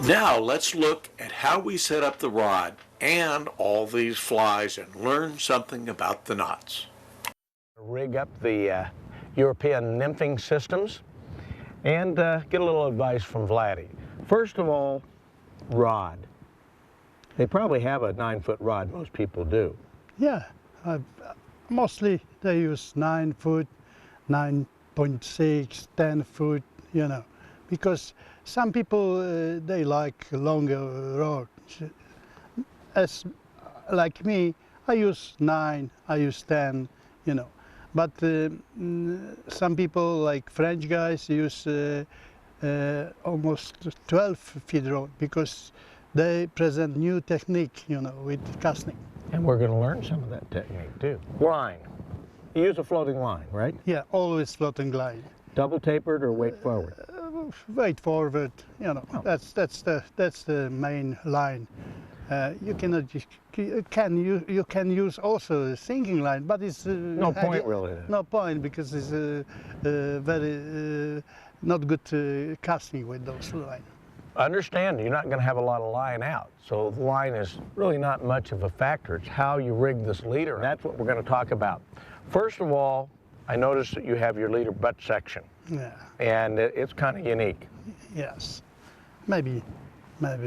Now let's look at how we set up the rod and all these flies and learn something about the knots. Rig up the European nymphing systems and get a little advice from Vladi. First of all, rod. They probably have a 9-foot rod, most people do. Yeah, mostly they use 9 foot, 9.6, 10 foot, you know, because some people, they like longer rods. As like me, I use 9, I use 10, you know. But some people, like French guys, use almost 12 feet rod because they present new technique, you know, with casting. And we're going to learn some of that technique too. Line. You use a floating line, right? Yeah, always floating line. Double tapered or weight forward? Weight forward, you know. Oh. That's the main line. You cannot just, you can use also a sinking line, but it's no point really. No point because it's very not good casting with those lines. Understand, you're not going to have a lot of line out, so the line is really not much of a factor. It's how you rig this leader, and that's what we're going to talk about. First of all, I noticed that you have your leader butt section. Yeah. And it's kind of unique. Yes. Maybe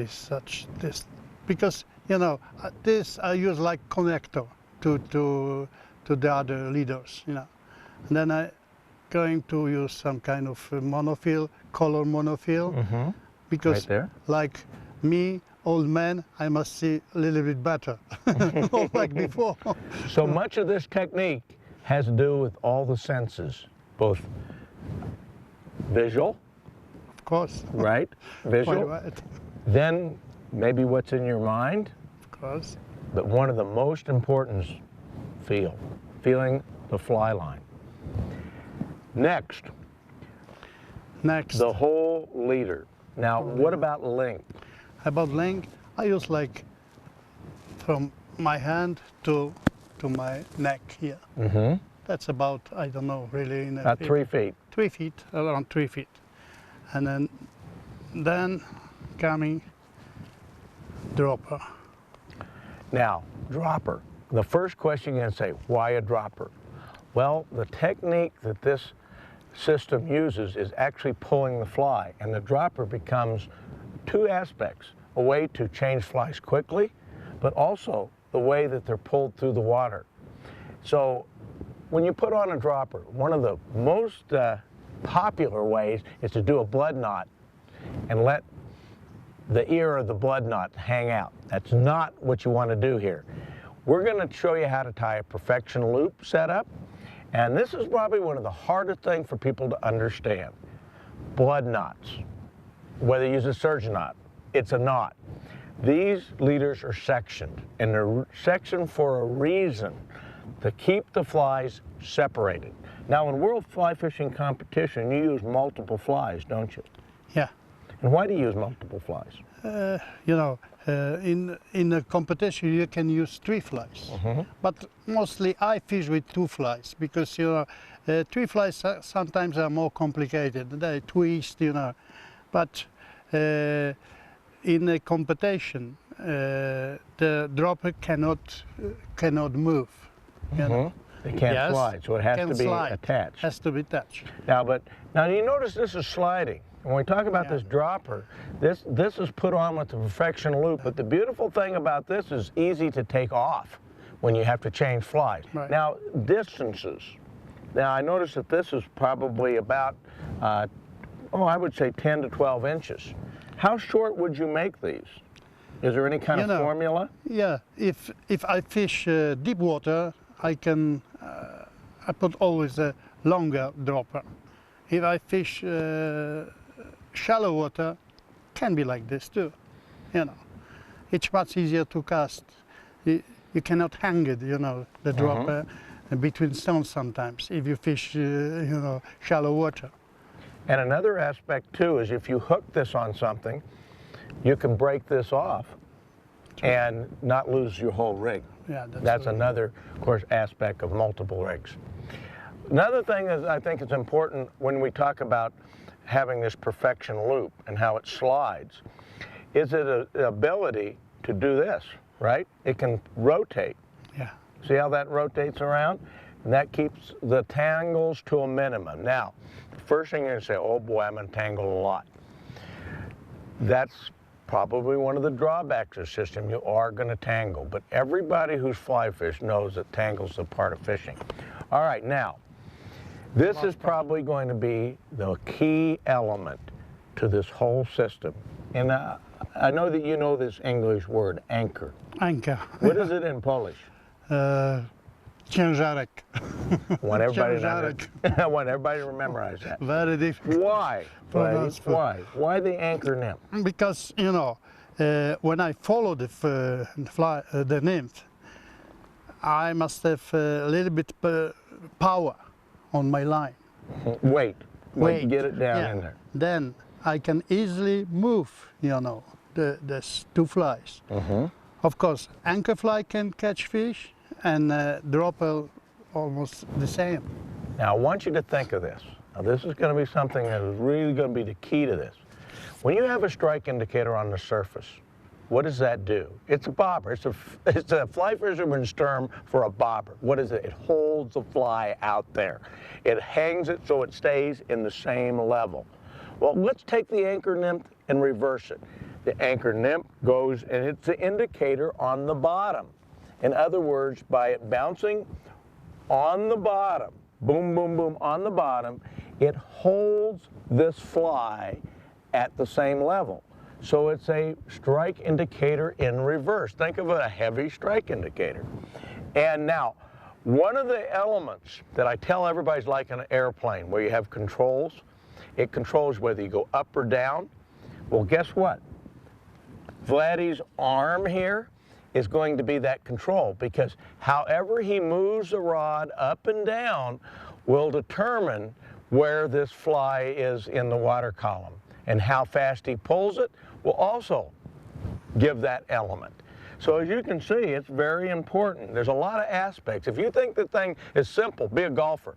such this, because you know this I use like connector to the other leaders, you know. And then I going to use some kind of monofill, color monofill. Mm-hmm. Because, right like me, old man, I must see a little bit better, not like before. So much of this technique has to do with all the senses, both visual, of course, right? Visual. Right. Then maybe what's in your mind, of course. But one of the most important is feeling the fly line. Next, the whole leader. Now, what about length? About length, I use like from my hand to my neck here. Mm-hmm. That's about, I don't know, really. About 3 feet. 3 feet, around 3 feet. And then coming dropper. Now, dropper. The first question you're going to say, why a dropper? Well, the technique that this system uses is actually pulling the fly, and the dropper becomes 2 aspects: a way to change flies quickly, but also the way that they're pulled through the water. So when you put on a dropper, one of the most popular ways is to do a blood knot and let the ear of the blood knot hang out. That's not what you want to do here. We're going to show you how to tie a perfection loop setup. And this is probably one of the hardest things for people to understand. Blood knots. Whether you use a surgeon knot, it's a knot. These leaders are sectioned, and they're sectioned for a reason, to keep the flies separated. Now, in World Fly Fishing Competition, you use multiple flies, don't you? Yeah. And why do you use multiple flies? You know, in a competition you can use 3 flies, mm-hmm. But mostly I fish with 2 flies because, you know, 3 flies sometimes are more complicated. They twist, you know, but in a competition the dropper cannot move. You mm-hmm. know? It can't slide, so it has to be attached. Has to be attached. Now you notice this is sliding. When we talk about this dropper, this is put on with the perfection loop, but the beautiful thing about this is easy to take off when you have to change flies. Right. Now, distances. Now, I noticed that this is probably about, I would say 10 to 12 inches. How short would you make these? Is there any kind of formula? Yeah, if I fish deep water, I put always a longer dropper. If I fish shallow water, can be like this too, you know. It's much easier to cast. You cannot hang it, you know, the dropper between stones sometimes if you fish, you know, shallow water. And another aspect too is if you hook this on something, you can break this off and not lose your whole rig. Yeah, that's another, of course, aspect of multiple rigs. Another thing is I think it's important when we talk about having this perfection loop and how it slides is it the ability to do this, right? It can rotate. Yeah. See how that rotates around? And that keeps the tangles to a minimum. Now, the first thing you're going to say, oh boy, I'm going to tangle a lot. That's probably one of the drawbacks of the system. You are going to tangle, but everybody who's fly fish knows that tangle's a part of fishing. All right, now, this is probably going to be the key element to this whole system. And I know that you know this English word, anchor. Anchor. What is it in Polish? Ciężarek. I want everybody Ciężarek. I want everybody to memorize that. Very difficult. Why? Pronounce for- Why? Why the anchor nymph? Because, you know, when I follow the nymph, I must have a little bit power on my line. Wait. Weight. Get it down Yeah. in there. Then I can easily move, you know, the two flies. Of course, anchor fly can catch fish, and dropper almost the same. Now, I want you to think of this. Now, this is going to be something that is really going to be the key to this. When you have a strike indicator on the surface, what does that do? It's a bobber. It's a fly fisherman's term for a bobber. What is it? It holds the fly out there. It hangs it so it stays in the same level. Well, let's take the anchor nymph and reverse it. The anchor nymph goes, and it's the indicator on the bottom. In other words, by it bouncing on the bottom, boom, boom, boom, on the bottom, it holds this fly at the same level. So it's a strike indicator in reverse. Think of a heavy strike indicator. And now, one of the elements that I tell everybody's like an airplane, where you have controls. It controls whether you go up or down. Well, guess what? Vladi's arm here is going to be that control, because however he moves the rod up and down will determine where this fly is in the water column. And how fast he pulls it will also give that element. So as you can see, it's very important. There's a lot of aspects. If you think the thing is simple, be a golfer.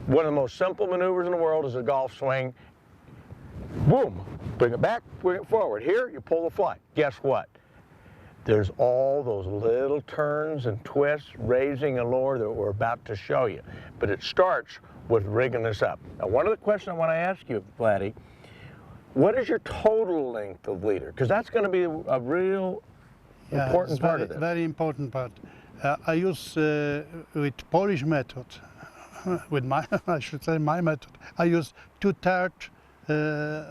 One of the most simple maneuvers in the world is a golf swing. Boom, bring it back, bring it forward. Here, you pull the fly. Guess what? There's all those little turns and twists, raising and lower, that we're about to show you. But it starts with rigging this up. Now, one of the questions I want to ask you, Vladi, what is your total length of leader? Because that's going to be a real important part of this. Very important part. I use with Polish method, with my, I should say my method, I use 2/3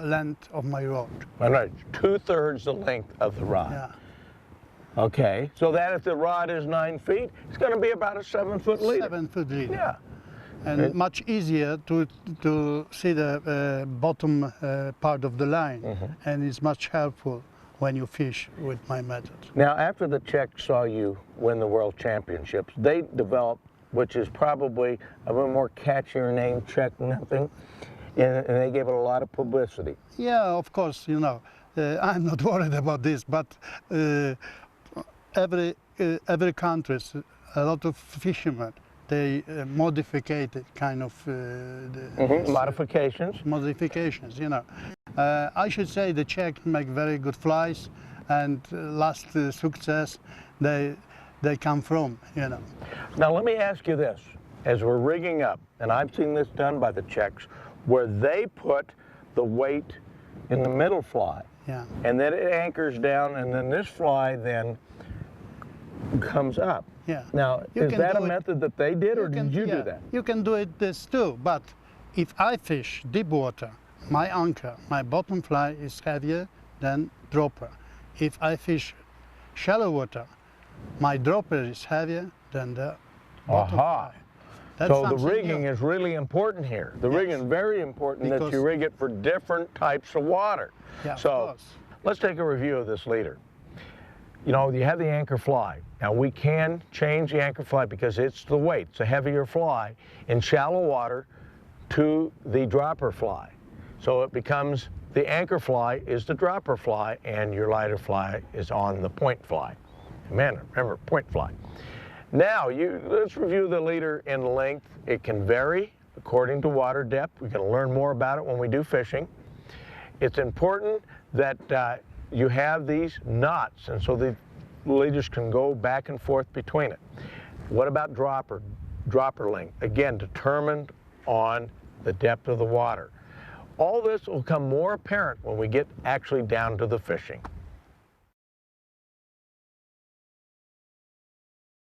length of my rod. All right, 2/3 the length of the rod. Yeah. Okay, so that if the rod is 9 feet, it's going to be about a 7-foot leader. 7-foot leader. Yeah. And much easier to see the bottom part of the line, and it's much helpful when you fish with my method. Now, after the Czechs saw you win the World Championships, they developed, which is probably a little more catchier name, Czech nymphing, and they gave it a lot of publicity. Yeah, of course, you know, I'm not worried about this, but every country, a lot of fishermen, they modified kind of modifications, you know. I should say the Czech make very good flies, and last success they come from, you know. Now let me ask you this, as we're rigging up, and I've seen this done by the Czechs, where they put the weight in the middle fly, and then it anchors down, and then this fly then comes up. Yeah. Now, is that a method that they did, or did you do that? You can do it this too, but if I fish deep water, my anchor, my bottom fly is heavier than dropper. If I fish shallow water, my dropper is heavier than the bottom fly. That's so the rigging is really important here. The rigging is very important, that you rig it for different types of water. Yeah, so let's take a review of this leader. You know, you have the anchor fly. Now we can change the anchor fly because it's the weight, it's a heavier fly in shallow water to the dropper fly. So it becomes the anchor fly is the dropper fly and your lighter fly is on the point fly. Remember, point fly. Now, let's review the leader in length. It can vary according to water depth. We're going to learn more about it when we do fishing. It's important that you have these knots, and so the leaders can go back and forth between it. What about dropper? Dropper length, again, determined on the depth of the water. All this will become more apparent when we get actually down to the fishing.